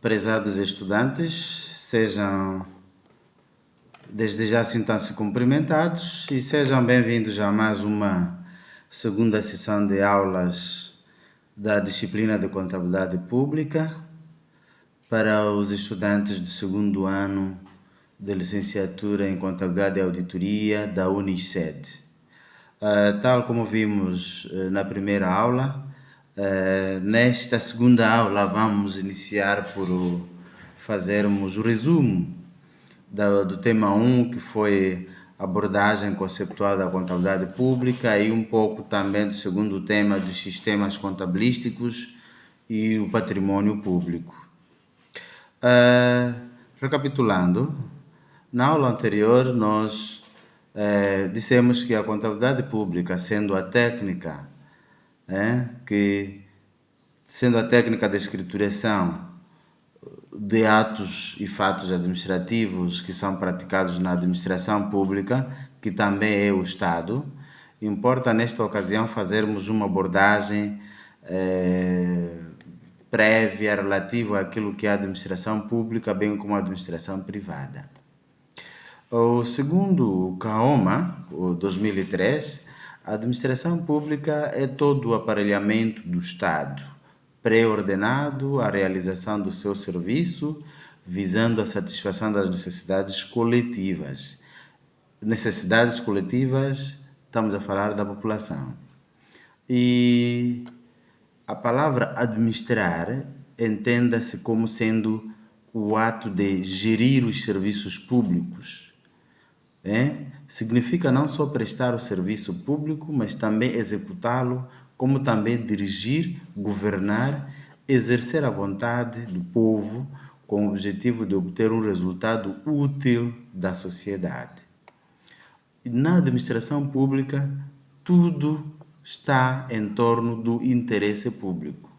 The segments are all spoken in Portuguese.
Prezados estudantes, sejam desde já sintam-se cumprimentados e sejam bem-vindos a mais uma segunda sessão de aulas da disciplina de Contabilidade Pública para os estudantes do segundo ano de licenciatura em Contabilidade e Auditoria da Unised. Tal como vimos na primeira aula, nesta segunda aula vamos iniciar por fazermos o resumo do tema 1, que foi abordagem conceptual da contabilidade pública, e um pouco também do segundo tema dos sistemas contabilísticos e o patrimônio público. Recapitulando, na aula anterior nós dissemos que a contabilidade pública, sendo a técnica da escrituração de atos e fatos administrativos que são praticados na administração pública, que também é o Estado, importa nesta ocasião fazermos uma abordagem prévia relativa àquilo que é a administração pública, bem como a administração privada. O segundo CAOMA, o 2003, a administração pública é todo o aparelhamento do Estado, pré-ordenado à realização do seu serviço, visando a satisfação das necessidades coletivas. Necessidades coletivas, estamos a falar da população. E a palavra administrar entenda-se como sendo o ato de gerir os serviços públicos. Significa não só prestar o serviço público, mas também executá-lo, como também dirigir, governar, exercer a vontade do povo com o objetivo de obter um resultado útil da sociedade. E na administração pública, tudo está em torno do interesse público,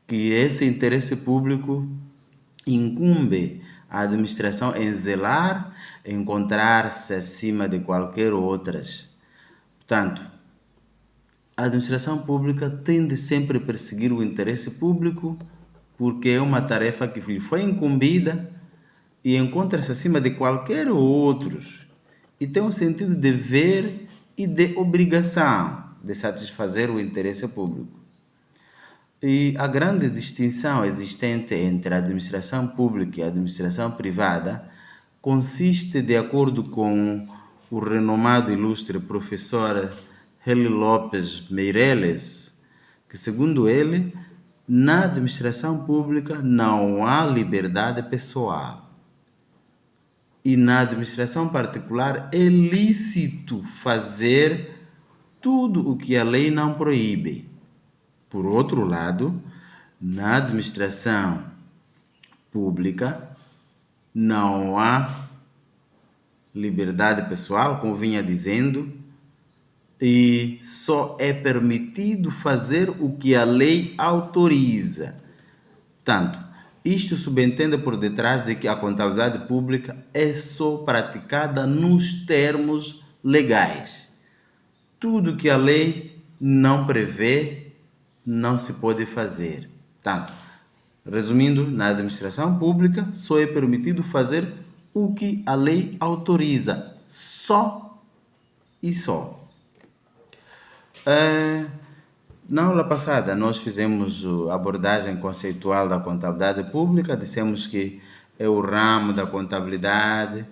que esse interesse público incumbe a administração em zelar, encontrar-se acima de qualquer outras. Portanto, a administração pública tende sempre a perseguir o interesse público porque é uma tarefa que lhe foi incumbida e encontra-se acima de qualquer outros e tem um sentido de dever e de obrigação de satisfazer o interesse público. E a grande distinção existente entre a administração pública e a administração privada consiste, de acordo com o renomado e ilustre professor Hélio Lopes Meireles, que, segundo ele, na administração pública não há liberdade pessoal. E na administração particular é lícito fazer tudo o que a lei não proíbe. Por outro lado, na administração pública não há liberdade pessoal, como vinha dizendo, e só é permitido fazer o que a lei autoriza. Portanto, isto subentende por detrás de que a contabilidade pública é só praticada nos termos legais. Tudo que a lei não prevê não se pode fazer. Portanto, resumindo, na administração pública só é permitido fazer o que a lei autoriza. Só e só. Na aula passada nós fizemos a abordagem conceitual da contabilidade pública, dissemos que é o ramo da contabilidade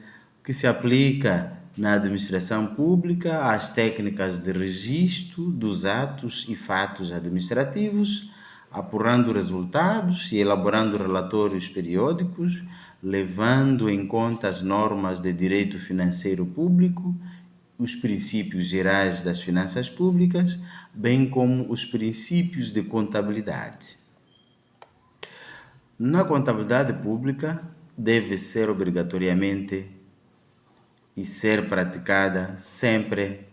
que se aplica na administração pública às técnicas de registro dos atos e fatos administrativos, apurando resultados e elaborando relatórios periódicos, levando em conta as normas de direito financeiro público, os princípios gerais das finanças públicas, bem como os princípios de contabilidade. Na contabilidade pública, deve ser obrigatoriamente e ser praticada sempre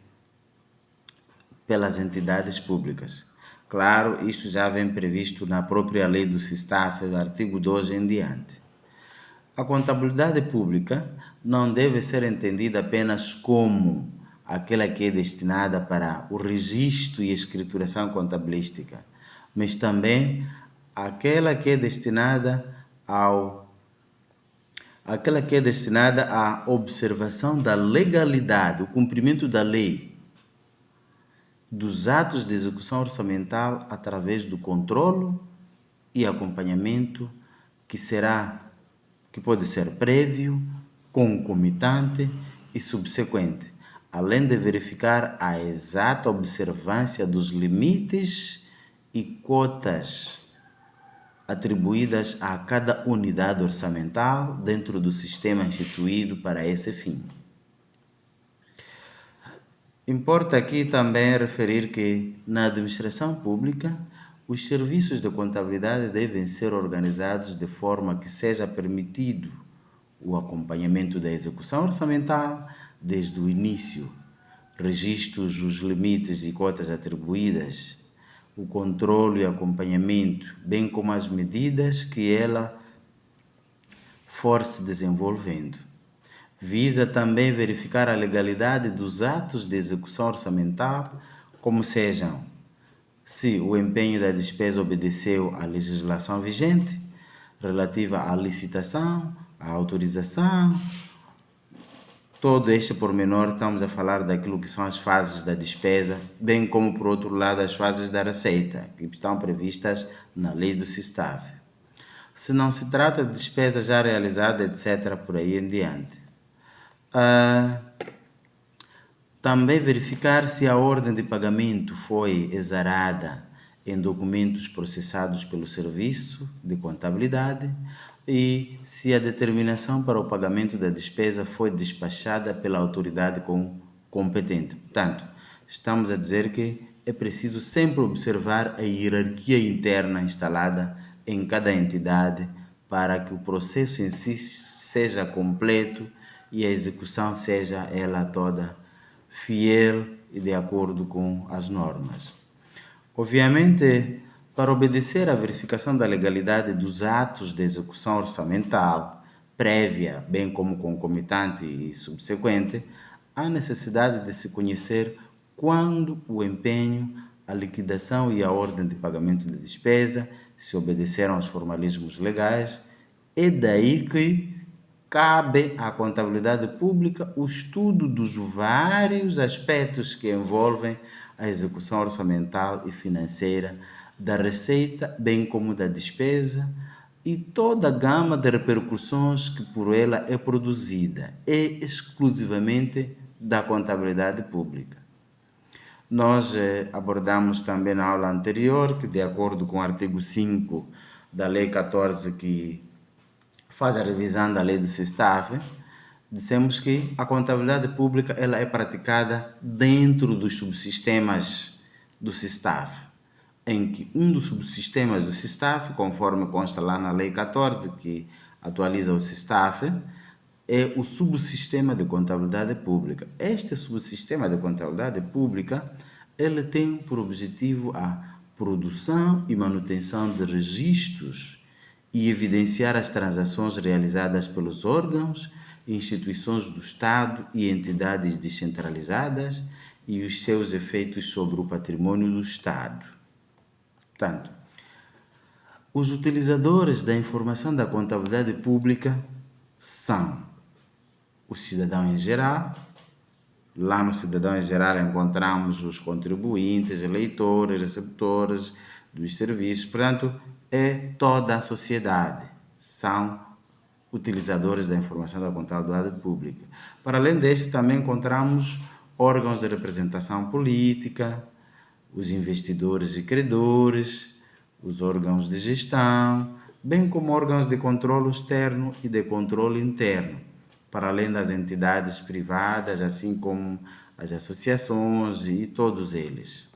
pelas entidades públicas. Claro, isto já vem previsto na própria lei do SISTAF, do artigo 2 em diante. A contabilidade pública não deve ser entendida apenas como aquela que é destinada para o registro e escrituração contabilística, mas também aquela que é destinada aquela que é destinada à observação da legalidade, o cumprimento da lei, dos atos de execução orçamental através do controlo e acompanhamento que pode ser prévio, concomitante e subsequente, além de verificar a exata observância dos limites e cotas atribuídas a cada unidade orçamental dentro do sistema instituído para esse fim. Importa aqui também referir que, na administração pública, os serviços de contabilidade devem ser organizados de forma que seja permitido o acompanhamento da execução orçamental desde o início, registros os limites e cotas atribuídas, o controle e acompanhamento, bem como as medidas que ela for se desenvolvendo. Visa também verificar a legalidade dos atos de execução orçamental, como sejam se o empenho da despesa obedeceu à legislação vigente relativa à licitação, à autorização. Todo este pormenor, estamos a falar daquilo que são as fases da despesa, bem como, por outro lado, as fases da receita, que estão previstas na lei do SISTAF. Se não se trata de despesa já realizada, etc., por aí em diante. Também verificar se a ordem de pagamento foi exarada em documentos processados pelo serviço de contabilidade e se a determinação para o pagamento da despesa foi despachada pela autoridade competente. Portanto, estamos a dizer que é preciso sempre observar a hierarquia interna instalada em cada entidade para que o processo em si seja completo e a execução seja ela toda fiel e de acordo com as normas. Obviamente, para obedecer à verificação da legalidade dos atos de execução orçamental, prévia, bem como concomitante e subsequente, há necessidade de se conhecer quando o empenho, a liquidação e a ordem de pagamento de despesa se obedeceram aos formalismos legais. É daí que cabe à contabilidade pública o estudo dos vários aspectos que envolvem a execução orçamental e financeira da receita, bem como da despesa, e toda a gama de repercussões que por ela é produzida, exclusivamente da contabilidade pública. Nós abordamos também na aula anterior que, de acordo com o artigo 5 da Lei 14, que faz a revisão da lei do SISTAF, dissemos que a contabilidade pública ela é praticada dentro dos subsistemas do SISTAF, em que um dos subsistemas do SISTAF, conforme consta lá na lei 14, que atualiza o SISTAF, é o subsistema de contabilidade pública. Este subsistema de contabilidade pública, ele tem por objetivo a produção e manutenção de registros e evidenciar as transações realizadas pelos órgãos, instituições do Estado e entidades descentralizadas e os seus efeitos sobre o patrimônio do Estado. Portanto, os utilizadores da informação da contabilidade pública são o cidadão em geral. Lá no cidadão em geral encontramos os contribuintes, eleitores, receptores dos serviços. Portanto, é toda a sociedade, são utilizadores da informação da contabilidade pública. Para além deste, também encontramos órgãos de representação política, os investidores e credores, os órgãos de gestão, bem como órgãos de controle externo e de controle interno, para além das entidades privadas, assim como as associações e todos eles.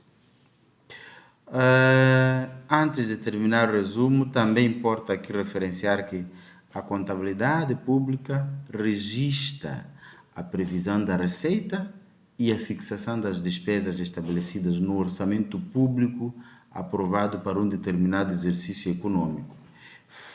Antes de terminar o resumo, também importa aqui referenciar que a contabilidade pública registra a previsão da receita e a fixação das despesas estabelecidas no orçamento público aprovado para um determinado exercício econômico.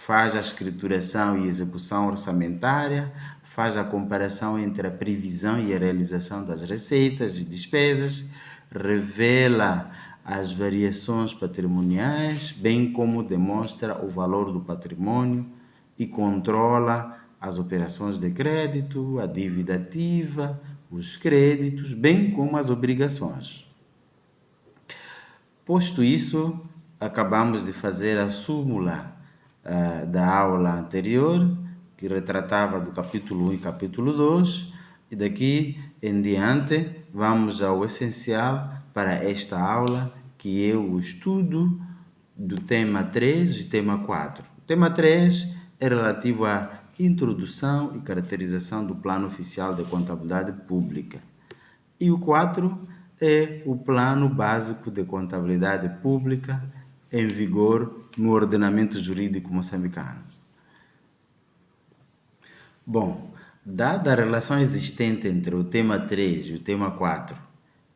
Faz a escrituração e execução orçamentária, faz a comparação entre a previsão e a realização das receitas e despesas, revela as variações patrimoniais, bem como demonstra o valor do patrimônio e controla as operações de crédito, a dívida ativa, os créditos, bem como as obrigações. Posto isso, acabamos de fazer a súmula da aula anterior, que retratava do capítulo 1 e capítulo 2, e daqui em diante vamos ao essencial para esta aula, que é o estudo do tema 3 e tema 4. O tema 3 é relativo à introdução e caracterização do Plano Oficial de Contabilidade Pública. E o 4 é o Plano Básico de Contabilidade Pública em vigor no ordenamento jurídico moçambicano. Bom, dada a relação existente entre o tema 3 e o tema 4,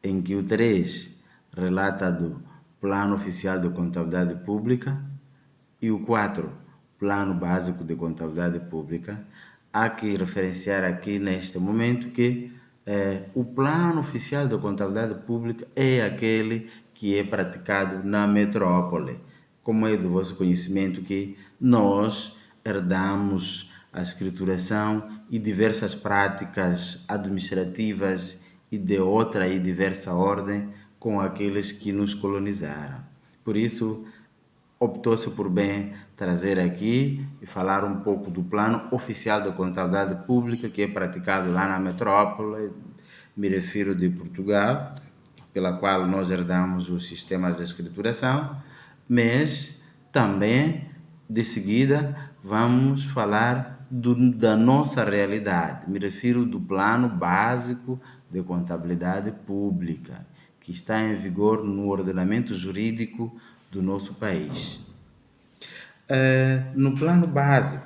em que o 3 relata do Plano Oficial de Contabilidade Pública e o 4, Plano Básico de Contabilidade Pública, há que referenciar aqui neste momento que o Plano Oficial de Contabilidade Pública é aquele que é praticado na metrópole. Como é do vosso conhecimento que nós herdamos a escrituração e diversas práticas administrativas e de outra e diversa ordem com aqueles que nos colonizaram. Por isso, optou-se por bem trazer aqui e falar um pouco do Plano Oficial de Contabilidade Pública, que é praticado lá na metrópole, me refiro de Portugal, pela qual nós herdamos os sistemas de escrituração, mas também, de seguida, vamos falar da nossa realidade. Me refiro do Plano Básico de Contabilidade Pública, que está em vigor no ordenamento jurídico do nosso país. No plano básico,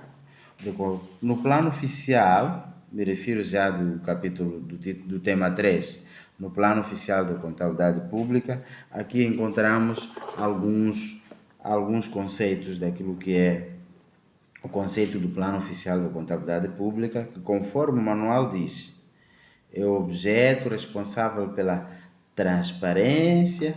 no plano oficial, me refiro já do capítulo do tema 3, no plano oficial da contabilidade pública, aqui encontramos alguns conceitos daquilo que é o conceito do plano oficial da contabilidade pública, que conforme o manual diz, é o objeto responsável pela transparência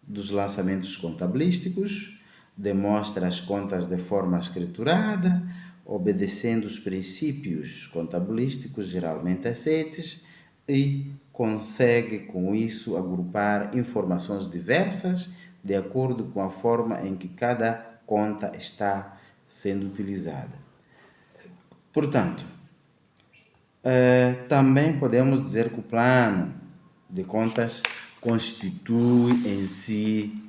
dos lançamentos contabilísticos, demonstra as contas de forma escriturada, obedecendo os princípios contabilísticos geralmente aceites e consegue com isso agrupar informações diversas de acordo com a forma em que cada conta está sendo utilizada. Portanto, também podemos dizer que o plano de contas constitui em si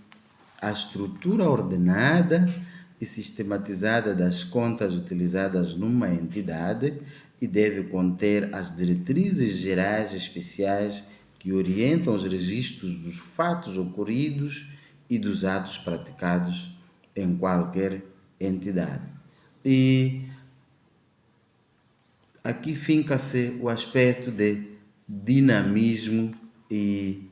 a estrutura ordenada e sistematizada das contas utilizadas numa entidade e deve conter as diretrizes gerais especiais que orientam os registros dos fatos ocorridos e dos atos praticados em qualquer entidade. E aqui finca-se o aspecto de dinamismo e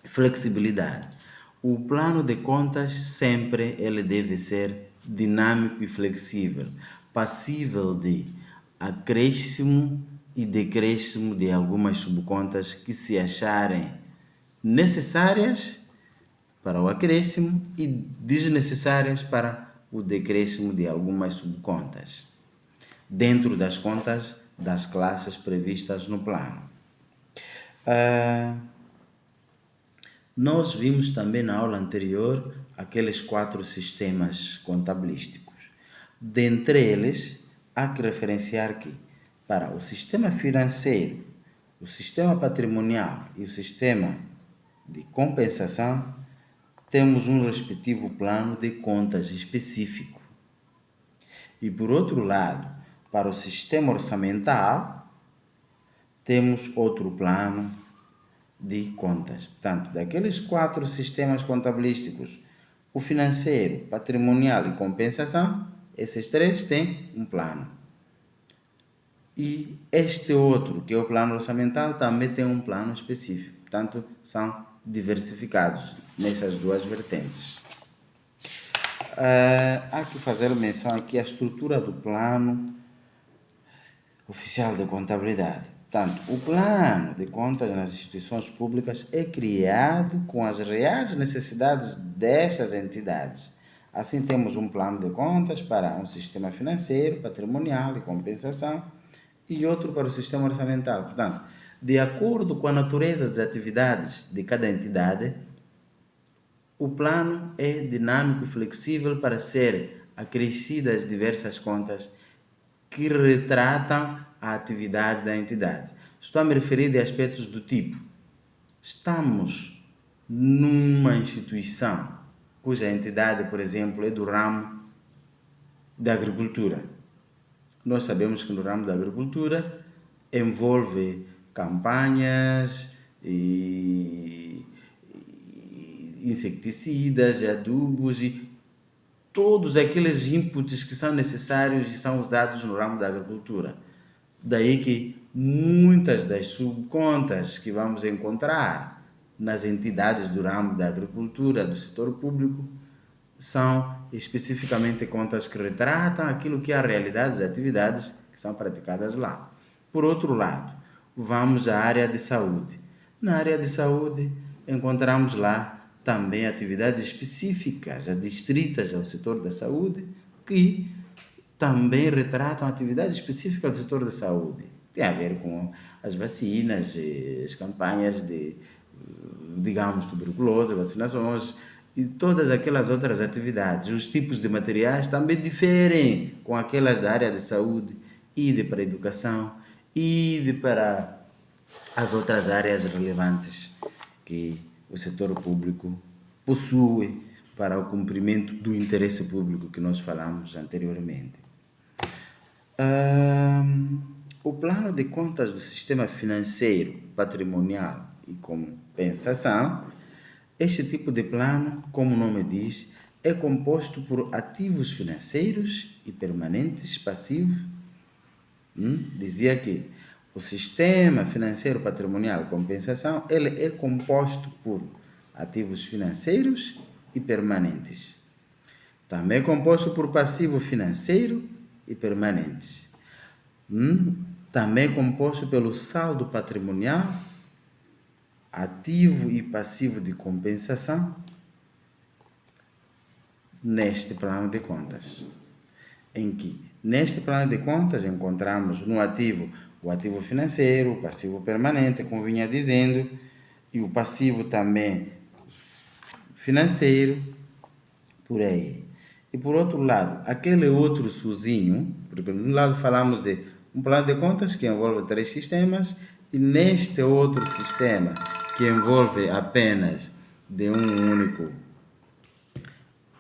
flexibilidade. O plano de contas sempre ele deve ser dinâmico e flexível, passível de acréscimo e decréscimo de algumas subcontas que se acharem necessárias para o acréscimo e desnecessárias para o decréscimo de algumas subcontas, dentro das contas das classes previstas no plano. Nós vimos também na aula anterior aqueles 4 sistemas contabilísticos. Dentre eles, há que referenciar que, para o sistema financeiro, o sistema patrimonial e o sistema de compensação, temos um respectivo plano de contas específico. E por outro lado, para o sistema orçamental, temos outro plano de contas. Portanto, daqueles 4 sistemas contabilísticos, o financeiro, patrimonial e compensação, esses 3 têm um plano. E este outro, que é o plano orçamental, também tem um plano específico. Portanto, são diversificados nessas 2 vertentes. Há que fazer menção aqui à estrutura do plano oficial de contabilidade. Portanto, o plano de contas nas instituições públicas é criado com as reais necessidades destas entidades, Assim, temos um plano de contas para um sistema financeiro, patrimonial e compensação e outro para o sistema orçamental. Portanto, de acordo com a natureza das atividades de cada entidade, o plano é dinâmico e flexível para ser acrescidas diversas contas que retratam a atividade da entidade. Estou a me referir a aspectos do tipo: estamos numa instituição cuja entidade, por exemplo, é do ramo da agricultura. Nós sabemos que no ramo da agricultura envolve campanhas e inseticidas, adubos e todos aqueles inputs que são necessários e são usados no ramo da agricultura. Daí que muitas das subcontas que vamos encontrar nas entidades do ramo da agricultura, do setor público, são especificamente contas que retratam aquilo que é a realidade das atividades que são praticadas lá. Por outro lado, vamos à área de saúde. Na área de saúde, encontramos lá também atividades específicas, adstritas ao setor da saúde, que também retratam atividades específicas do setor da saúde. Tem a ver com as vacinas, as campanhas de, digamos, tuberculose, vacinações e todas aquelas outras atividades. Os tipos de materiais também diferem com aquelas da área de saúde e de para a educação e de para as outras áreas relevantes que o setor público possui para o cumprimento do interesse público que nós falamos anteriormente. O plano de contas do sistema financeiro, patrimonial e compensação, este tipo de plano, como o nome diz, é composto por ativos financeiros e permanentes passivos. Dizia que o sistema financeiro patrimonial e compensação ele é composto por ativos financeiros e permanentes. Também é composto por passivo financeiro e permanentes. Também é composto pelo saldo patrimonial, ativo e passivo de compensação neste plano de contas. Em que, neste plano de contas, encontramos no ativo o ativo financeiro, o passivo permanente, como vinha dizendo, e o passivo também financeiro, por aí. E por outro lado, aquele outro sozinho, porque de um lado falamos de um plano de contas que envolve 3 sistemas, e neste outro sistema, que envolve apenas de um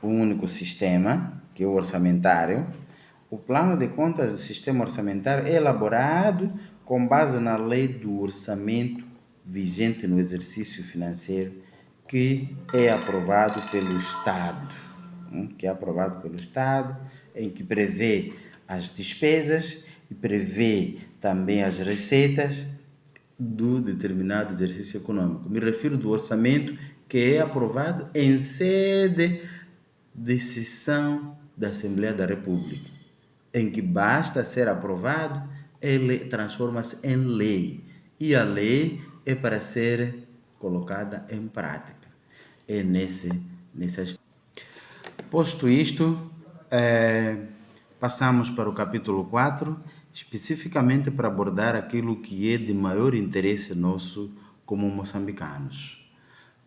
único sistema, que é o orçamentário, o plano de contas do sistema orçamentário é elaborado com base na lei do orçamento vigente no exercício financeiro, que é aprovado pelo Estado, em que prevê as despesas e prevê também as receitas do determinado exercício econômico. Me refiro do orçamento que é aprovado em sede de sessão da Assembleia da República, em que basta ser aprovado, ele transforma-se em lei. E a lei é para ser colocada em prática. É nesse aspecto. Posto isto, passamos para o capítulo 4, especificamente para abordar aquilo que é de maior interesse nosso como moçambicanos,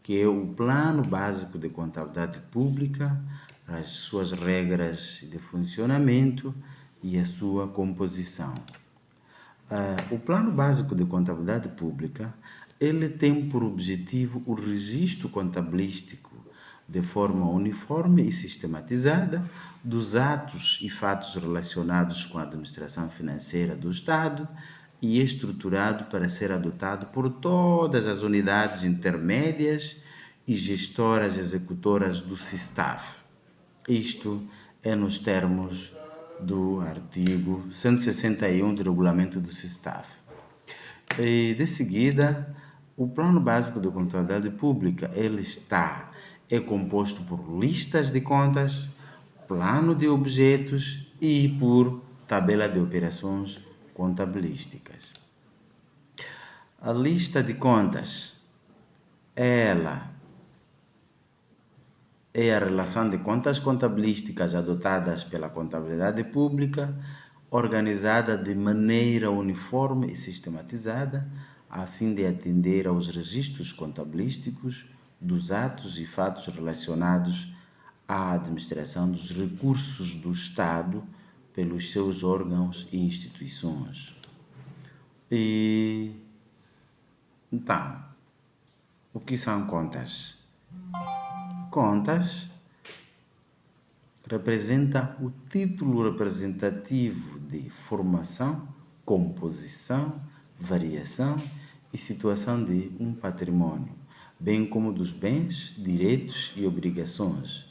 que é o Plano Básico de Contabilidade Pública, as suas regras de funcionamento e a sua composição. O Plano Básico de Contabilidade Pública, ele tem por objetivo o registro contabilístico de forma uniforme e sistematizada dos atos e fatos relacionados com a administração financeira do Estado e estruturado para ser adotado por todas as unidades intermédias e gestoras executoras do SISTAF. Isto é nos termos do artigo 161 do regulamento do SISTAF. E de seguida, o Plano Básico de Contabilidade Pública, é composto por listas de contas, plano de objetos e por tabela de operações contabilísticas. A lista de contas, ela é a relação de contas contabilísticas adotadas pela contabilidade pública, organizada de maneira uniforme e sistematizada, a fim de atender aos registros contabilísticos dos atos e fatos relacionados à administração dos recursos do Estado pelos seus órgãos e instituições. E então, o que são contas? Contas representa o título representativo de formação, composição, variação e situação de um patrimônio, bem como dos bens, direitos e obrigações,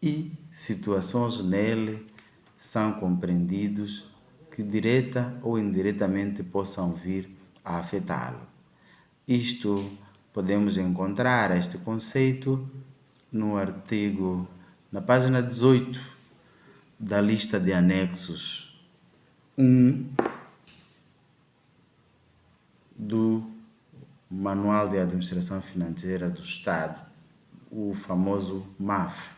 e situações nele são compreendidos que direta ou indiretamente possam vir a afetá-lo. Isto podemos encontrar este conceito no artigo, na página 18 da lista de anexos 1 do Manual de Administração Financeira do Estado, o famoso MAF.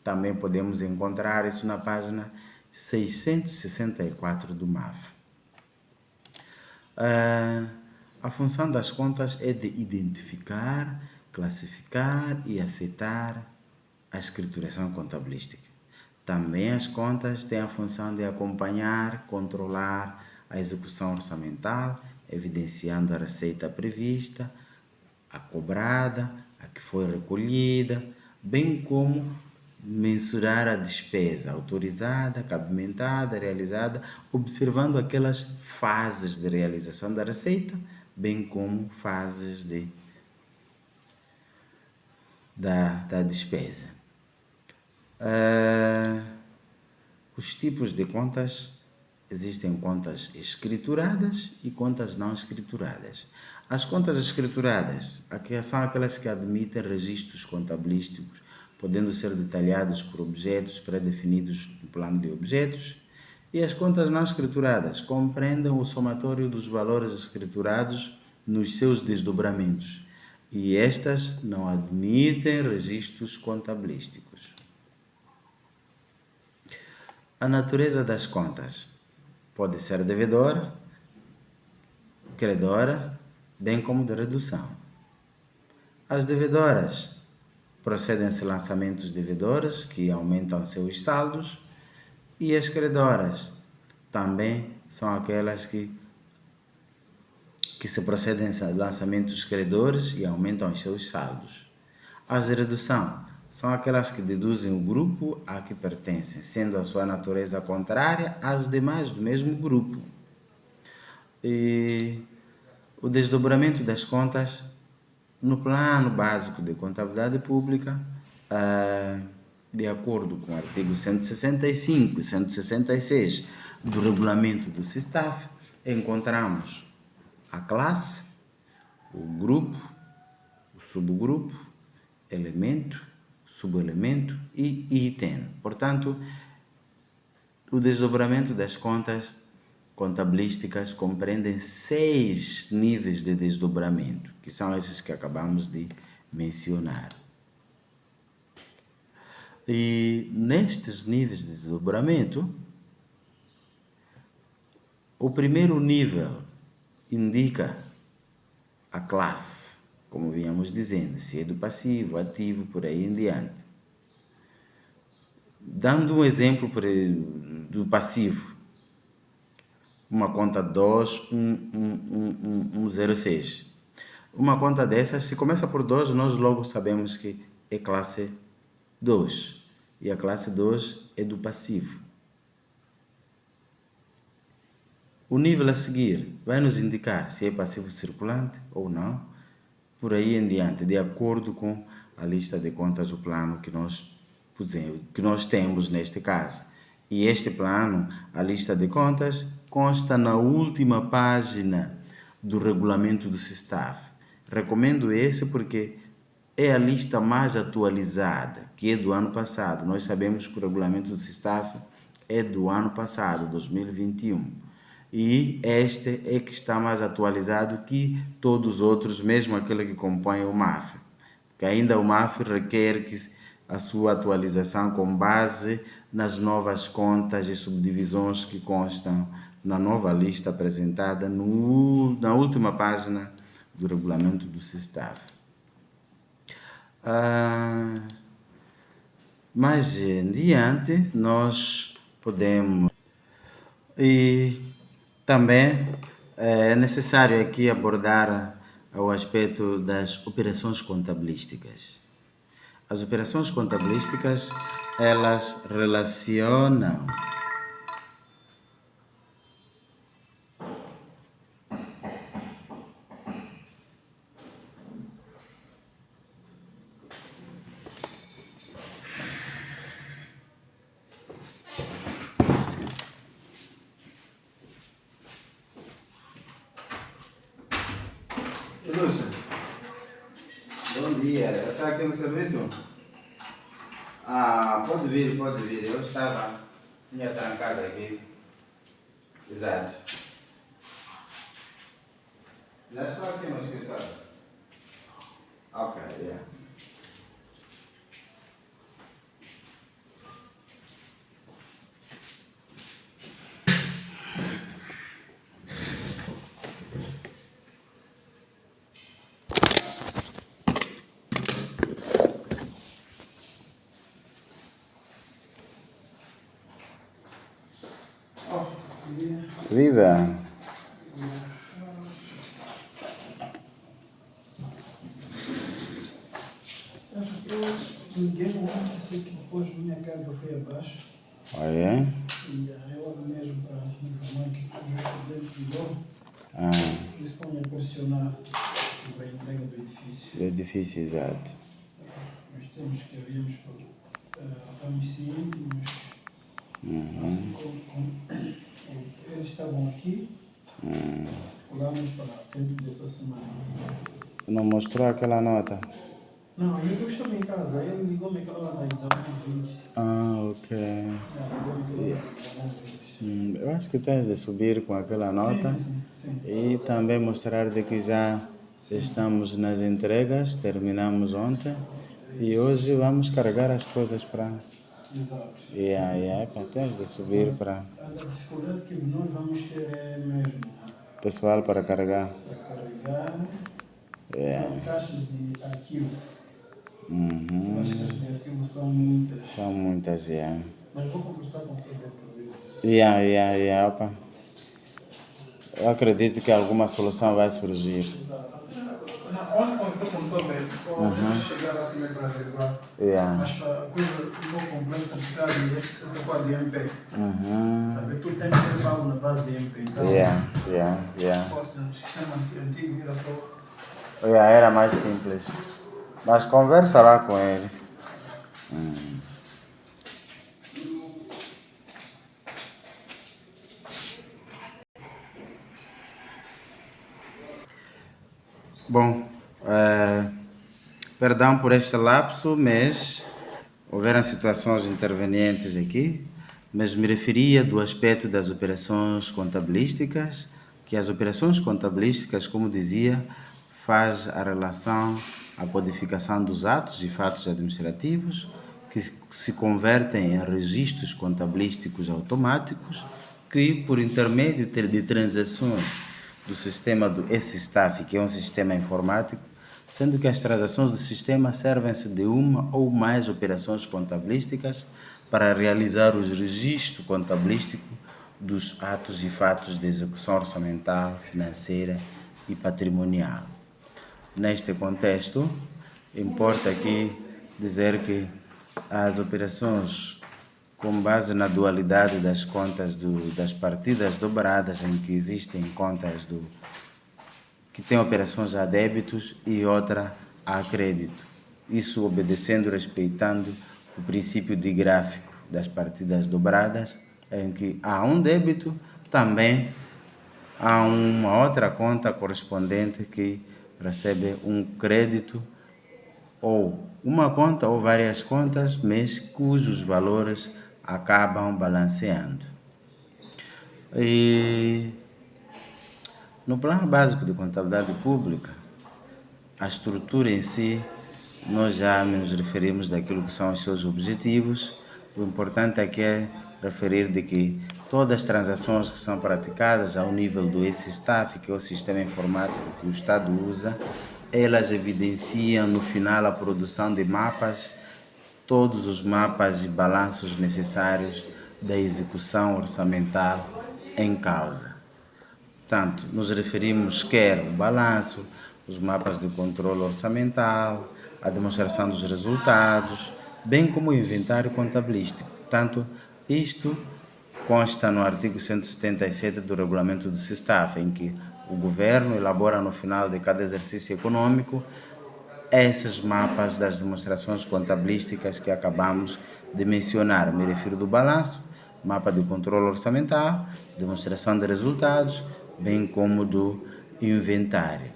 Também podemos encontrar isso na página 664 do MAF. A função das contas é de identificar, classificar e afetar a escrituração contabilística. Também as contas têm a função de acompanhar, controlar a execução orçamental, evidenciando a receita prevista, a cobrada, a que foi recolhida, bem como mensurar a despesa autorizada, cabimentada, realizada, observando aquelas fases de realização da receita, bem como fases da despesa. Os tipos de contas: existem contas escrituradas e contas não escrituradas. As contas escrituradas são aquelas que admitem registros contabilísticos, podendo ser detalhados por objetos pré-definidos no plano de objetos. E as contas não escrituradas compreendem o somatório dos valores escriturados nos seus desdobramentos, e estas não admitem registros contabilísticos. A natureza das contas pode ser devedora, credora, bem como de redução. As devedoras procedem-se lançamentos devedores que aumentam seus saldos, e as credoras também são aquelas que se procedem a lançamentos credores e aumentam os seus saldos. As de redução são aquelas que deduzem o grupo a que pertencem, sendo a sua natureza contrária às demais do mesmo grupo. E o desdobramento das contas no plano básico de contabilidade pública, de acordo com o artigo 165 e 166 do regulamento do SISTAF, encontramos a classe, o grupo, o subgrupo, elemento, subelemento e item. Portanto, o desdobramento das contas contabilísticas compreendem 6 níveis de desdobramento, que são esses que acabamos de mencionar. E nestes níveis de desdobramento, o primeiro nível indica a classe, como vínhamos dizendo, se é do passivo, ativo, por aí em diante. Dando um exemplo do passivo, uma conta 21106. Uma conta dessas, se começa por 2, nós logo sabemos que é classe 2. E a classe 2 é do passivo. O nível a seguir vai nos indicar se é passivo circulante ou não, por aí em diante, de acordo com a lista de contas do plano que nós temos neste caso. E este plano, a lista de contas, consta na última página do regulamento do SISTAF. Recomendo esse porque é a lista mais atualizada, que é do ano passado. Nós sabemos que o regulamento do SISTAF é do ano passado, 2021. E este é que está mais atualizado que todos os outros, mesmo aquele que compõe o MAF. Porque ainda o MAF requer que a sua atualização com base nas novas contas e subdivisões que constam na nova lista apresentada na última página do regulamento do SISTAF. Mais em diante, nós podemos... E também é necessário aqui abordar o aspecto das operações contabilísticas. As operações contabilísticas, elas relacionam Lúcia, bom dia. Está aqui no serviço? Pode vir, pode vir. Eu tinha trancado aqui. Exato. Já estou aqui no escritório. Ok, yeah. Viva! Liguei ontem, sei que depois minha carga foi abaixo. Ah, é? E eu mesmo para informar que o dentro do dono, eles estão a pressionar para a entrega do edifício. Do edifício, exato. Nós temos que havíamos estamos cientes, mas assim como eles estavam aqui, pulamos para a frente dessa semana. Não mostrou aquela nota? Não, eu estou em casa, ele ligou-me aquela hora da 19h20. Ok. Eu acho que tens de subir com aquela nota. Sim. E também mostrar de que já estamos nas entregas, terminamos ontem e hoje vamos carregar as coisas para... Exato. Tens de subir para... A dificuldade que nós vamos ter é mesmo Pessoal para carregar. Caixas de arquivo. As caixas de arquivo são muitas. São muitas, Mas vou conversar com o provedor. Opa. Eu acredito que alguma solução vai surgir. Exato. Ontem conversou com o Tober, chegar lá também para averiguar. Mas a coisa ficou complexa por causa dessa parte de MP. A virtude tem que ser pago na base de MP. Então, se fosse um sistema antigo, era só... Era mais simples. Mas conversa lá com ele. Bom, perdão por este lapso, mas houveram situações intervenientes aqui, mas me referia do aspecto das operações contabilísticas, que as operações contabilísticas, como dizia, faz a relação à codificação dos atos e fatos administrativos, que se convertem em registros contabilísticos automáticos, que por intermédio de transações do sistema do SISTAF, que é um sistema informático, sendo que as transações do sistema servem-se de uma ou mais operações contabilísticas para realizar o registro contabilístico dos atos e fatos de execução orçamental, financeira e patrimonial. Neste contexto, importa aqui dizer que as operações com base na dualidade das contas das partidas dobradas, em que existem contas que têm operações a débitos e outra a crédito. Isso obedecendo, respeitando o princípio de gráfico das partidas dobradas, em que há um débito, também há uma outra conta correspondente que recebe um crédito, ou uma conta ou várias contas, mas cujos valores acabam balanceando. E no plano básico de contabilidade pública, a estrutura em si nós já nos referimos daquilo que são os seus objetivos. O importante aqui é referir de que todas as transações que são praticadas ao nível do ESISTAF, que é o sistema informático que o Estado usa, elas evidenciam no final a produção de mapas, todos os mapas e balanços necessários da execução orçamental em causa. Portanto, nos referimos quer o balanço, os mapas de controle orçamental, a demonstração dos resultados, bem como o inventário contabilístico. Portanto, isto consta no artigo 177 do regulamento do SISTAF, em que o governo elabora no final de cada exercício econômico esses mapas das demonstrações contabilísticas que acabamos de mencionar. Me refiro do balanço, mapa de controle orçamental, demonstração de resultados, bem como do inventário.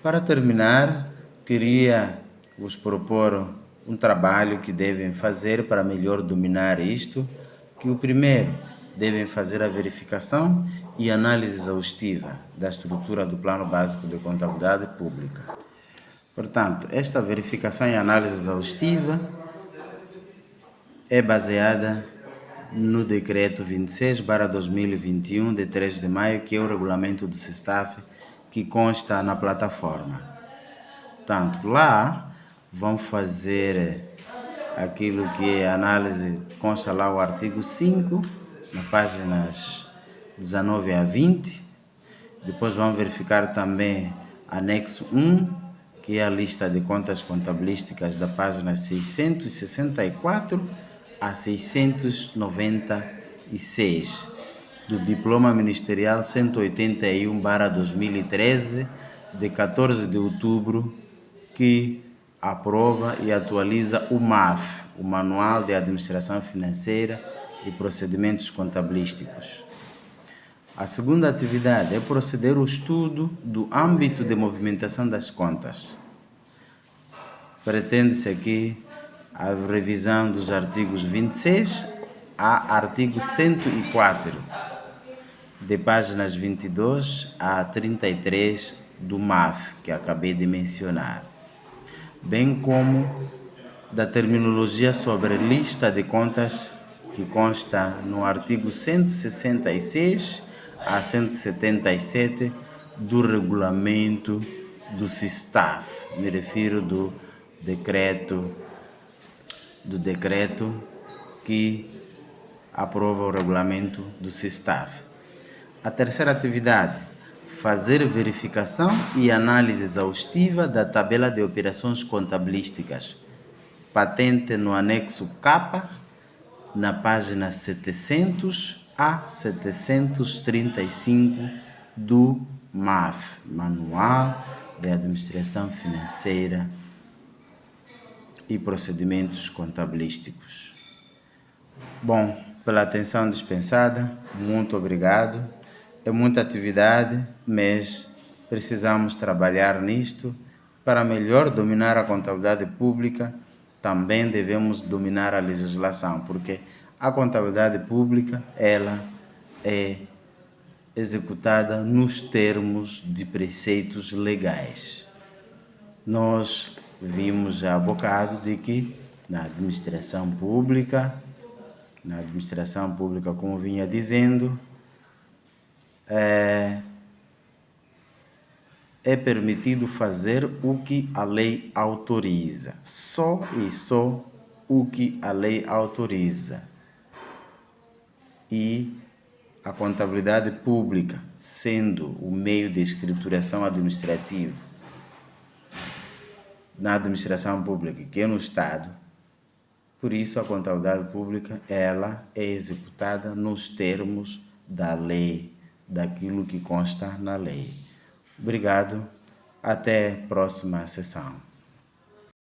Para terminar, queria vos propor um trabalho que devem fazer para melhor dominar isto, que o primeiro, devem fazer a verificação e análise exaustiva da estrutura do Plano Básico de Contabilidade Pública. Portanto, esta verificação e análise exaustiva é baseada no Decreto 26/2021, de 3 de maio, que é o regulamento do SISTAF, que consta na plataforma. Portanto, lá vão fazer aquilo que é análise, consta lá o artigo 5, nas páginas 19 a 20. Depois vão verificar também anexo 1, que é a lista de contas contabilísticas da página 664 a 696 do Diploma Ministerial 181/2013, de 14 de outubro, que aprova e atualiza o MAF, o Manual de Administração Financeira e Procedimentos Contabilísticos. A segunda atividade é proceder ao estudo do âmbito de movimentação das contas. Pretende-se aqui a revisão dos artigos 26 a artigo 104, de páginas 22 a 33 do MAF, que acabei de mencionar, bem como da terminologia sobre lista de contas, que consta no artigo 166 a 177 do regulamento do SISTAF. Me refiro do decreto que aprova o regulamento do SISTAF. A terceira atividade, fazer verificação e análise exaustiva da tabela de operações contabilísticas, patente no anexo K, na página 700 a 735 do MAF, Manual de Administração Financeira e Procedimentos Contabilísticos. Bom, pela atenção dispensada, muito obrigado. É muita atividade, mas precisamos trabalhar nisto. Para melhor dominar a contabilidade pública, também devemos dominar a legislação, porque a contabilidade pública, ela é executada nos termos de preceitos legais. Nós vimos já há bocado de que na administração pública, como vinha dizendo, é permitido fazer o que a lei autoriza, só e só o que a lei autoriza. E a contabilidade pública, sendo o meio de escrituração administrativa na administração pública, que é no Estado, por isso a contabilidade pública, ela é executada nos termos da lei, daquilo que consta na lei. Obrigado, até a próxima sessão.